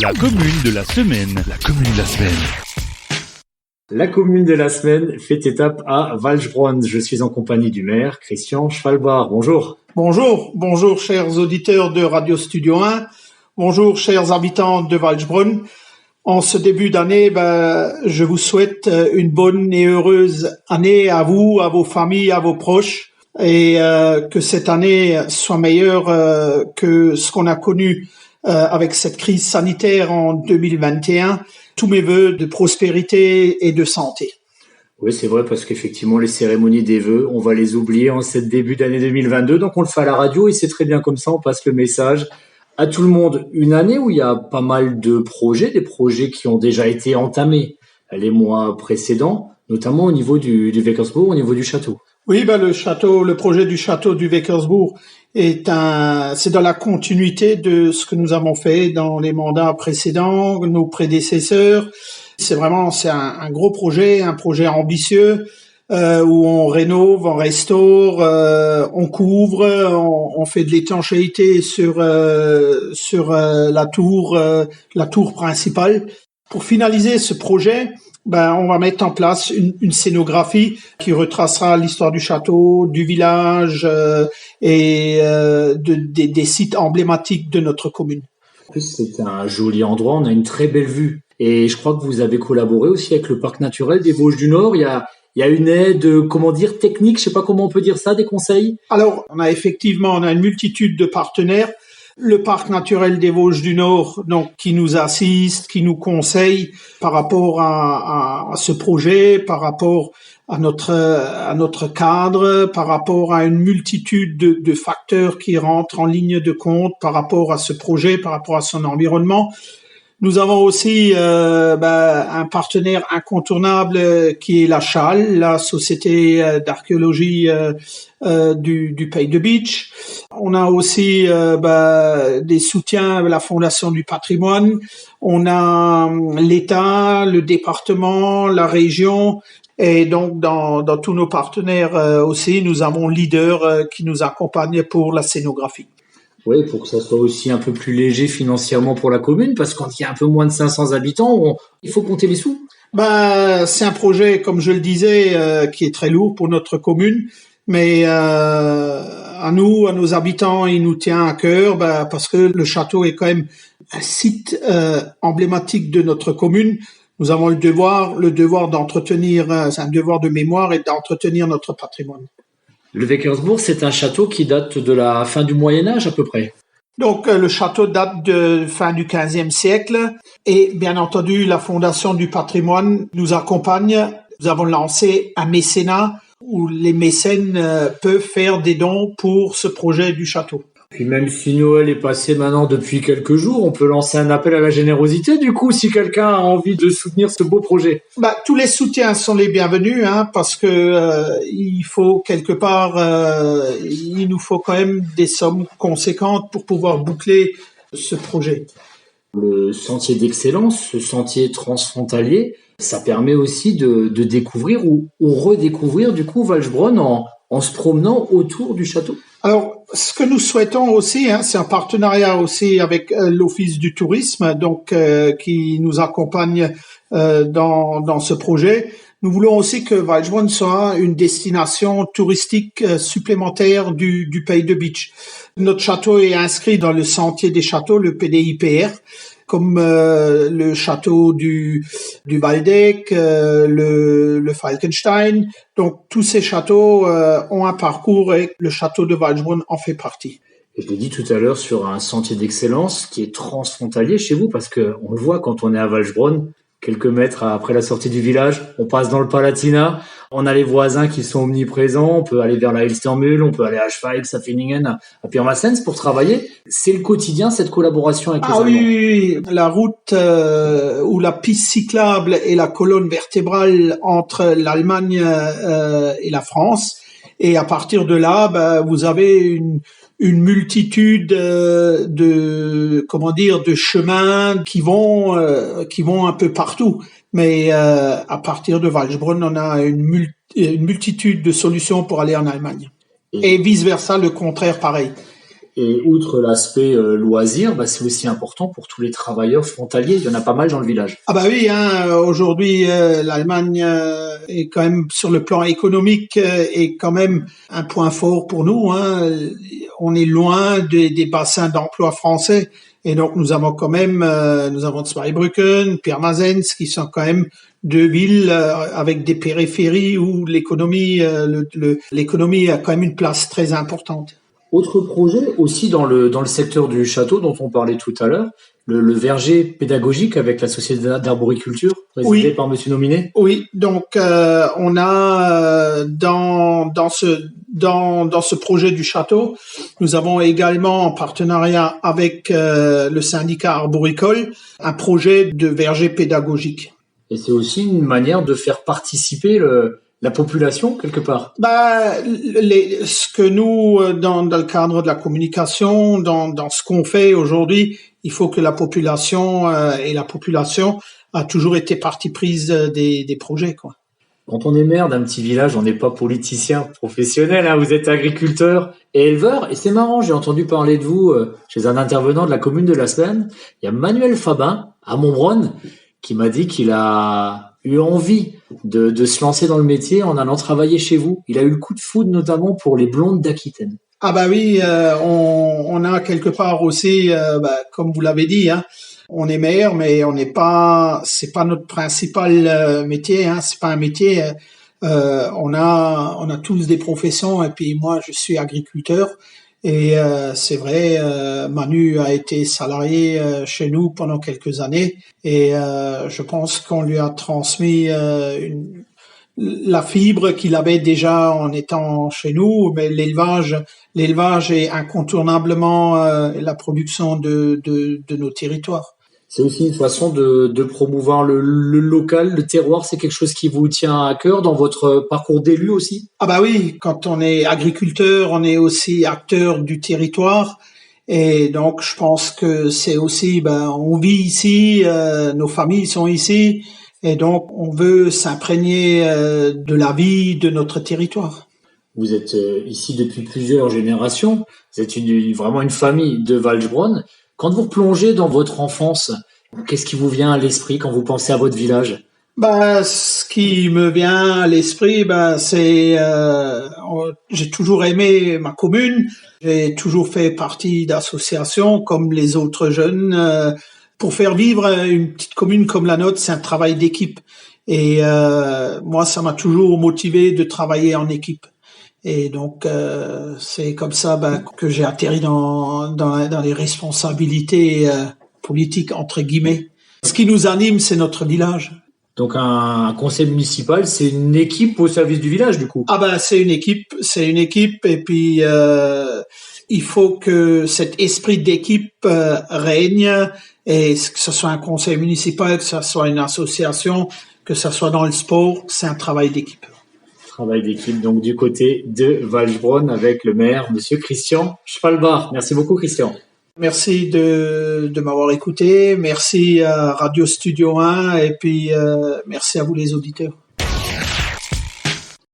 La commune de la semaine. La commune de la semaine. La commune de la semaine fait étape à Waldbronn. Je suis en compagnie du maire, Christian Schwalbach. Bonjour. Bonjour chers auditeurs de Radio Studio 1. Bonjour chers habitants de Waldbronn. En ce début d'année, je vous souhaite une bonne et heureuse année à vous, à vos familles, à vos proches, et que cette année soit meilleure que ce qu'on a connu avec cette crise sanitaire en 2021. Tous mes vœux de prospérité et de santé. Oui, c'est vrai, parce qu'effectivement, les cérémonies des vœux, on va les oublier en cette début d'année 2022. Donc, on le fait à la radio et c'est très bien comme ça. On passe le message à tout le monde. Une année où il y a pas mal de projets, des projets qui ont déjà été entamés les mois précédents, notamment au niveau du Weckersbourg, au niveau du château. Oui, le projet du château du Weckersbourg c'est dans la continuité de ce que nous avons fait dans les mandats précédents, nos prédécesseurs. C'est un gros projet, un projet ambitieux, où on rénove, on restaure, on couvre, on fait de l'étanchéité sur la tour principale. Pour finaliser ce projet, on va mettre en place une scénographie qui retracera l'histoire du château, du village et des sites emblématiques de notre commune. En plus, c'est un joli endroit, on a une très belle vue. Et je crois que vous avez collaboré aussi avec le parc naturel des Vosges du Nord. Il y a une aide, technique, je sais pas comment on peut dire ça, des conseils? Alors, on a une multitude de partenaires. Le parc naturel des Vosges du Nord, donc, qui nous assiste, qui nous conseille par rapport à ce projet, par rapport à notre cadre, par rapport à une multitude de facteurs qui rentrent en ligne de compte par rapport à ce projet, par rapport à son environnement. Nous avons aussi un partenaire incontournable qui est la CHAL, la Société d'archéologie du Pays de Bitche. On a aussi des soutiens de la Fondation du patrimoine. On a l'État, le département, la région. Et donc, dans tous nos partenaires aussi, nous avons leader qui nous accompagne pour la scénographie. Oui, pour que ça soit aussi un peu plus léger financièrement pour la commune, parce que quand il y a un peu moins de 500 habitants, il faut compter les sous. C'est un projet, comme je le disais, qui est très lourd pour notre commune, mais à nos habitants, il nous tient à cœur, parce que le château est quand même un site emblématique de notre commune. Nous avons le devoir d'entretenir, c'est un devoir de mémoire et d'entretenir notre patrimoine. Le Weckersbourg, c'est un château qui date de la fin du Moyen-Âge à peu près. Donc, le château date de fin du XVe siècle et bien entendu, la Fondation du patrimoine nous accompagne. Nous avons lancé un mécénat où les mécènes peuvent faire des dons pour ce projet du château. Puis même si Noël est passé maintenant depuis quelques jours, on peut lancer un appel à la générosité du coup si quelqu'un a envie de soutenir ce beau projet. Tous les soutiens sont les bienvenus parce que il faut quelque part il nous faut quand même des sommes conséquentes pour pouvoir boucler ce projet. Le sentier d'excellence, ce sentier transfrontalier, ça permet aussi de découvrir ou redécouvrir du coup Waldbronn en se promenant autour du château. Alors, ce que nous souhaitons aussi, c'est un partenariat aussi avec l'Office du tourisme, donc qui nous accompagne dans ce projet. Nous voulons aussi que Waldbronn soit une destination touristique supplémentaire du Pays de Bitche. Notre château est inscrit dans le sentier des châteaux, le PDIPR, comme le château du Waldeck, le Falkenstein. Donc tous ces châteaux ont un parcours et le château de Waldbronn en fait partie. Et je l'ai dit tout à l'heure sur un sentier d'excellence qui est transfrontalier chez vous, parce que on le voit quand on est à Waldbronn, quelques mètres après la sortie du village, on passe dans le Palatinat, on a les voisins qui sont omniprésents, on peut aller vers la Hilstermühl, on peut aller à Schweigh, à Finningen, à Pirmasens pour travailler. C'est le quotidien, cette collaboration avec les Allemands. Oui, la route ou la piste cyclable est la colonne vertébrale entre l'Allemagne et la France. Et à partir de là, vous avez une multitude de chemins qui vont un peu partout. Mais à partir de Waldbronn, on a une multitude de solutions pour aller en Allemagne. Et vice versa, le contraire, pareil. Et outre l'aspect loisir, c'est aussi important pour tous les travailleurs frontaliers. Il y en a pas mal dans le village. Ah bah oui, aujourd'hui l'Allemagne est quand même sur le plan économique est quand même un point fort pour nous. On est loin des bassins d'emploi français et donc nous avons quand même nous avons Zweibrücken, Pirmasens qui sont quand même deux villes avec des périphéries où l'économie l'économie a quand même une place très importante. Autre projet aussi dans le secteur du château dont on parlait tout à l'heure, le verger pédagogique avec la société d'arboriculture présidée par Monsieur Nominé. Oui, donc on a dans ce projet du château, nous avons également en partenariat avec le syndicat arboricole un projet de verger pédagogique. Et c'est aussi une manière de faire participer la population quelque part. Ce que nous dans le cadre de la communication, dans ce qu'on fait aujourd'hui, il faut que la population a toujours été partie prise des projets, quoi. Quand on est maire d'un petit village, on n'est pas politicien professionnel, vous êtes agriculteur et éleveur. Et c'est marrant, j'ai entendu parler de vous chez un intervenant de la commune de la Semaine. Il y a Manuel Fabin à Montbronne qui m'a dit qu'il a eu envie de se lancer dans le métier en allant travailler chez vous. Il a eu le coup de foudre notamment pour les blondes d'Aquitaine. Ah bah oui, on a quelque part aussi, comme vous l'avez dit, on est maire, mais c'est pas notre principal métier, c'est pas un métier. On a tous des professions et puis moi je suis agriculteur et c'est vrai, Manu a été salarié chez nous pendant quelques années et je pense qu'on lui a transmis la fibre qu'il avait déjà en étant chez nous, mais l'élevage est incontournablement la production de nos territoires. C'est aussi une façon de promouvoir le local, le terroir. C'est quelque chose qui vous tient à cœur dans votre parcours d'élu aussi? Ah bah oui, quand on est agriculteur, on est aussi acteur du territoire. Et donc, je pense que c'est aussi, on vit ici, nos familles sont ici. Et donc, on veut s'imprégner de la vie de notre territoire. Vous êtes ici depuis plusieurs générations. Vous êtes vraiment une famille de Waldbronn. Quand vous plongez dans votre enfance, qu'est-ce qui vous vient à l'esprit quand vous pensez à votre village? Ce qui me vient à l'esprit, c'est j'ai toujours aimé ma commune. J'ai toujours fait partie d'associations comme les autres jeunes. Pour faire vivre une petite commune comme la nôtre, c'est un travail d'équipe. Et moi, ça m'a toujours motivé de travailler en équipe. Et donc, c'est comme ça que j'ai atterri dans les responsabilités politiques, entre guillemets. Ce qui nous anime, c'est notre village. Donc, un conseil municipal, c'est une équipe au service du village, du coup? C'est une équipe. Et puis, il faut que cet esprit d'équipe règne. Et que ce soit un conseil municipal, que ce soit une association, que ce soit dans le sport, c'est un travail d'équipe. Travail d'équipe, donc du côté de Waldbronn avec le maire, monsieur Christian Schwalbach. Merci beaucoup, Christian. Merci de m'avoir écouté. Merci à Radio Studio 1 et puis merci à vous les auditeurs.